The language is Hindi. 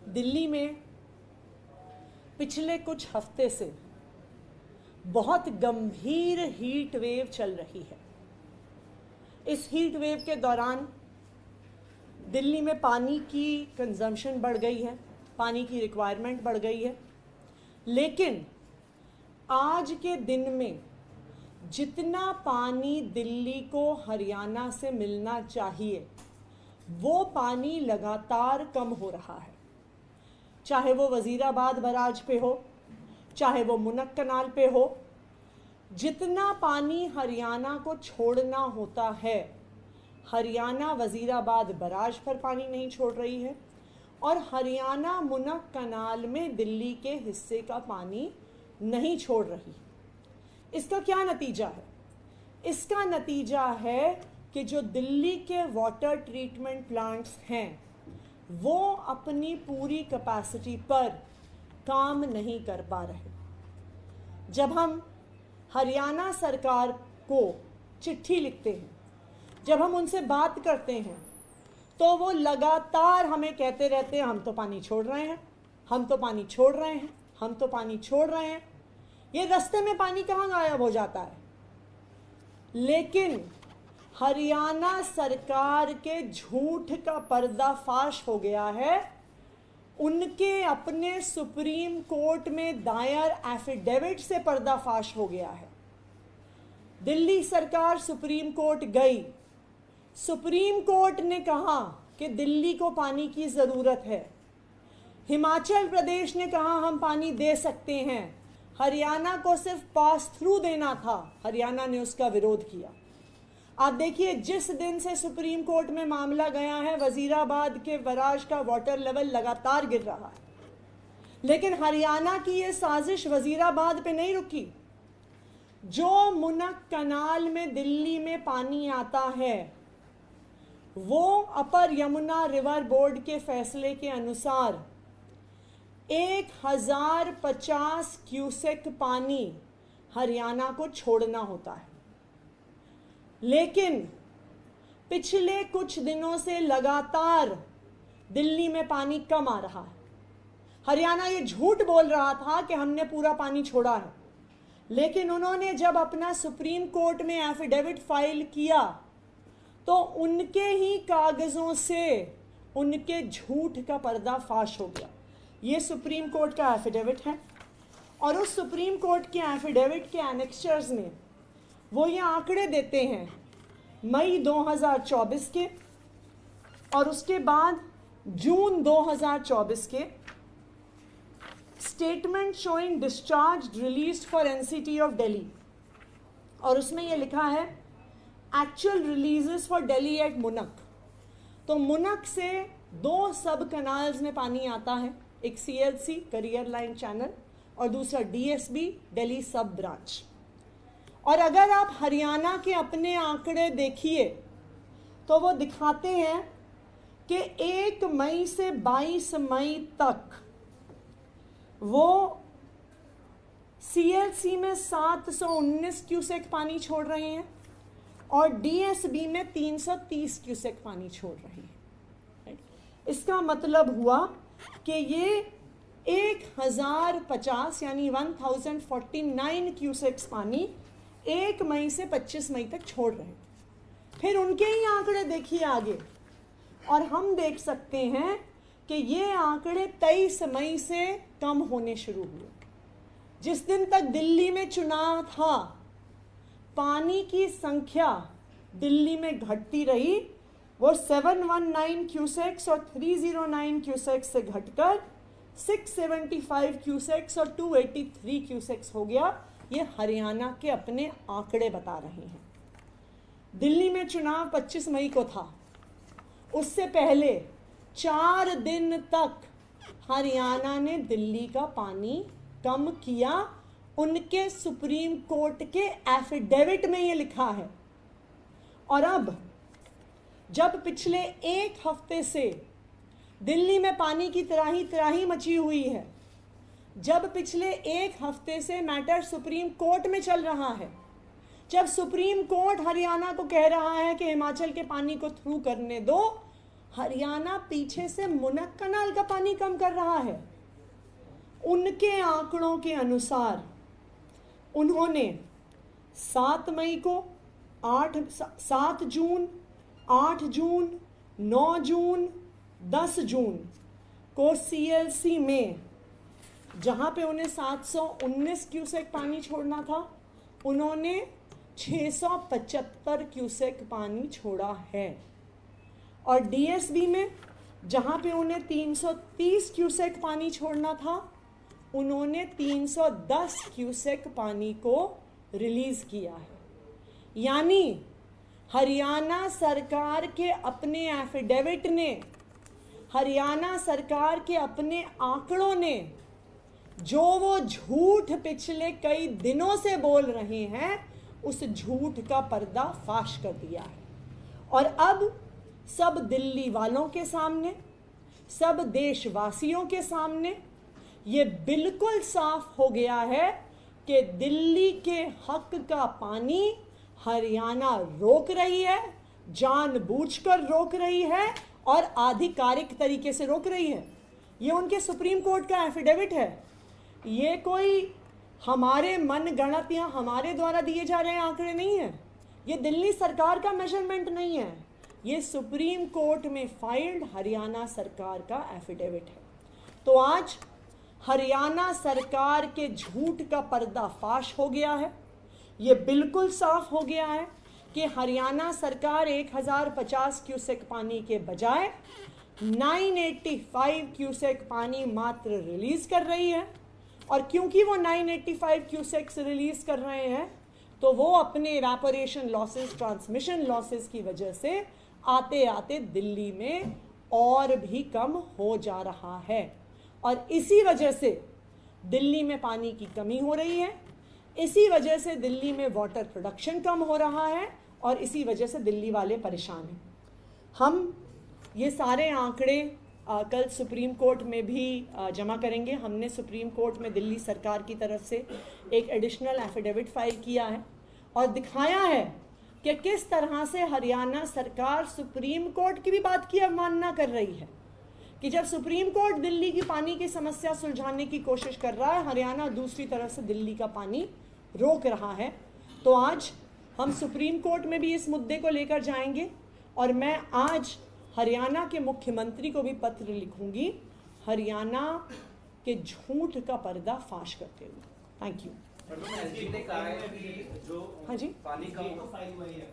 दिल्ली में पिछले कुछ हफ्ते से बहुत गंभीर हीट वेव चल रही है। इस हीट वेव के दौरान दिल्ली में पानी की कंजम्पशन बढ़ गई है, पानी की रिक्वायरमेंट बढ़ गई है, लेकिन आज के दिन में जितना पानी दिल्ली को हरियाणा से मिलना चाहिए वो पानी लगातार कम हो रहा है। चाहे वो वजीराबाद बराज पे हो, चाहे वो मुनक कनाल पे हो, जितना पानी हरियाणा को छोड़ना होता है, हरियाणा वजीराबाद बराज पर पानी नहीं छोड़ रही है और हरियाणा मुनक कनाल में दिल्ली के हिस्से का पानी नहीं छोड़ रही। इसका क्या नतीजा है? इसका नतीजा है कि जो दिल्ली के वाटर ट्रीटमेंट प्लांट्स हैं वो अपनी पूरी कैपेसिटी पर काम नहीं कर पा रहे। जब हम हरियाणा सरकार को चिट्ठी लिखते हैं, जब हम उनसे बात करते हैं, तो वो लगातार हमें कहते रहते हैं हम तो पानी छोड़ रहे हैं, हम तो पानी छोड़ रहे हैं, हम तो पानी छोड़ रहे हैं। ये रास्ते में पानी कहाँ गायब हो जाता है। लेकिन हरियाणा सरकार के झूठ का पर्दाफाश हो गया है। उनके अपने सुप्रीम कोर्ट में दायर एफिडेविट से पर्दाफाश हो गया है। दिल्ली सरकार सुप्रीम कोर्ट गई, सुप्रीम कोर्ट ने कहा कि दिल्ली को पानी की ज़रूरत है। हिमाचल प्रदेश ने कहा हम पानी दे सकते हैं, हरियाणा को सिर्फ पास थ्रू देना था, हरियाणा ने उसका विरोध किया। आप देखिए, जिस दिन से सुप्रीम कोर्ट में मामला गया है, वजीराबाद के बराज का वाटर लेवल लगातार गिर रहा है, लेकिन हरियाणा की ये साजिश वजीराबाद पे नहीं रुकी। जो मुनक कनाल में दिल्ली में पानी आता है वो अपर यमुना रिवर बोर्ड के फैसले के अनुसार 1050 क्यूसेक पानी हरियाणा को छोड़ना होता है। लेकिन पिछले कुछ दिनों से लगातार दिल्ली में पानी कम आ रहा है। हरियाणा ये झूठ बोल रहा था कि हमने पूरा पानी छोड़ा है, लेकिन उन्होंने जब अपना सुप्रीम कोर्ट में एफिडेविट फाइल किया तो उनके ही कागजों से उनके झूठ का पर्दाफाश हो गया। ये सुप्रीम कोर्ट का एफिडेविट है और उस सुप्रीम कोर्ट के एफिडेविट के एनेक्चर्स में वो ये आंकड़े देते हैं मई 2024 के और उसके बाद जून 2024 के statement showing discharge released for NCT of Delhi, और उसमें ये लिखा है actual releases for Delhi at Munak. तो मुनक से 2 सब कनाल्स में पानी आता है, एक सीएलसी करियर लाइन चैनल और दूसरा डीएसबी दिल्ली सब ब्रांच। और अगर आप हरियाणा के अपने आंकड़े देखिए तो वो दिखाते हैं कि 1 मई से 22 मई तक वो सीएलसी में 719 क्यूसेक पानी छोड़ रहे हैं और डीएसबी में 330 क्यूसेक पानी छोड़ रहे हैं। इसका मतलब हुआ कि ये 1050 यानी 1049 क्यूसेक्स पानी 1 मई से 25 मई तक छोड़ रहे थे। फिर उनके ही आंकड़े देखिए आगे, और हम देख सकते हैं कि ये आंकड़े 23 मई से कम होने शुरू हुए। जिस दिन तक दिल्ली में चुनाव था, पानी की संख्या दिल्ली में घटती रही। वो 719 क्यूसेक्स और 309 क्यूसेक्स से घटकर 675 क्यूसेक्स और 283 क्यूसेक्स हो गया। ये हरियाणा के अपने आंकड़े बता रहे हैं। दिल्ली में चुनाव 25 मई को था, उससे पहले 4 दिन तक हरियाणा ने दिल्ली का पानी कम किया। उनके सुप्रीम कोर्ट के एफिडेविट में ये लिखा है। और अब जब पिछले 1 हफ्ते से दिल्ली में पानी की त्राही मची हुई है, जब पिछले 1 हफ्ते से मैटर सुप्रीम कोर्ट में चल रहा है, जब सुप्रीम कोर्ट हरियाणा को कह रहा है कि हिमाचल के पानी को थ्रू करने दो, हरियाणा पीछे से मुनक कनाल का पानी कम कर रहा है। उनके आंकड़ों के अनुसार उन्होंने 7 मई को 7 जून, 8 जून, 9 जून, 10 जून को CLC में, जहाँ पे उन्हें 719 क्यूसेक पानी छोड़ना था, उन्होंने 675 क्यूसेक पानी छोड़ा है। और DSB में, जहाँ पे उन्हें 330 क्यूसेक पानी छोड़ना था, उन्होंने 310 क्यूसेक पानी को रिलीज किया है। यानी हरियाणा सरकार के अपने एफिडेविट ने, हरियाणा सरकार के अपने आंकड़ों ने जो वो झूठ पिछले कई दिनों से बोल रहे हैं, उस झूठ का पर्दा फाश कर दिया है। और अब सब दिल्ली वालों के सामने, सब देशवासियों के सामने ये बिल्कुल साफ हो गया है कि दिल्ली के हक का पानी हरियाणा रोक रही है, जानबूझकर रोक रही है और आधिकारिक तरीके से रोक रही है। ये उनके सुप्रीम कोर्ट का एफिडेविट है। ये कोई हमारे मनगढ़ंत या हमारे द्वारा दिए जा रहे आंकड़े नहीं है। ये दिल्ली सरकार का मेजरमेंट नहीं है, ये सुप्रीम कोर्ट में फाइल्ड हरियाणा सरकार का एफिडेविट है। तो आज हरियाणा सरकार के झूठ का पर्दाफाश हो गया है। ये बिल्कुल साफ हो गया है कि हरियाणा सरकार 1050 क्यूसेक पानी के बजाय 985 क्यूसेक पानी मात्र रिलीज कर रही है। और क्योंकि वो 985 क्यूसेक्स रिलीज कर रहे हैं, तो वो अपने इवेपोरेशन लॉसेस, ट्रांसमिशन लॉसेस की वजह से आते आते दिल्ली में और भी कम हो जा रहा है। और इसी वजह से दिल्ली में पानी की कमी हो रही है, इसी वजह से दिल्ली में वाटर प्रोडक्शन कम हो रहा है और इसी वजह से दिल्ली वाले परेशान हैं। हम ये सारे आंकड़े कल सुप्रीम कोर्ट में भी जमा करेंगे। हमने सुप्रीम कोर्ट में दिल्ली सरकार की तरफ से एक एडिशनल एफिडेविट फाइल किया है और दिखाया है कि किस तरह से हरियाणा सरकार सुप्रीम कोर्ट की भी बात की अवमानना कर रही है कि जब सुप्रीम कोर्ट दिल्ली की पानी की समस्या सुलझाने की कोशिश कर रहा है, हरियाणा दूसरी तरफ से दिल्ली का पानी रोक रहा है। तो आज हम सुप्रीम कोर्ट में भी इस मुद्दे को लेकर जाएंगे और मैं आज हरियाणा के मुख्यमंत्री को भी पत्र लिखूंगी हरियाणा के झूठ का पर्दा फाश करते हुए। Thank you. हाँ जी, पानी कम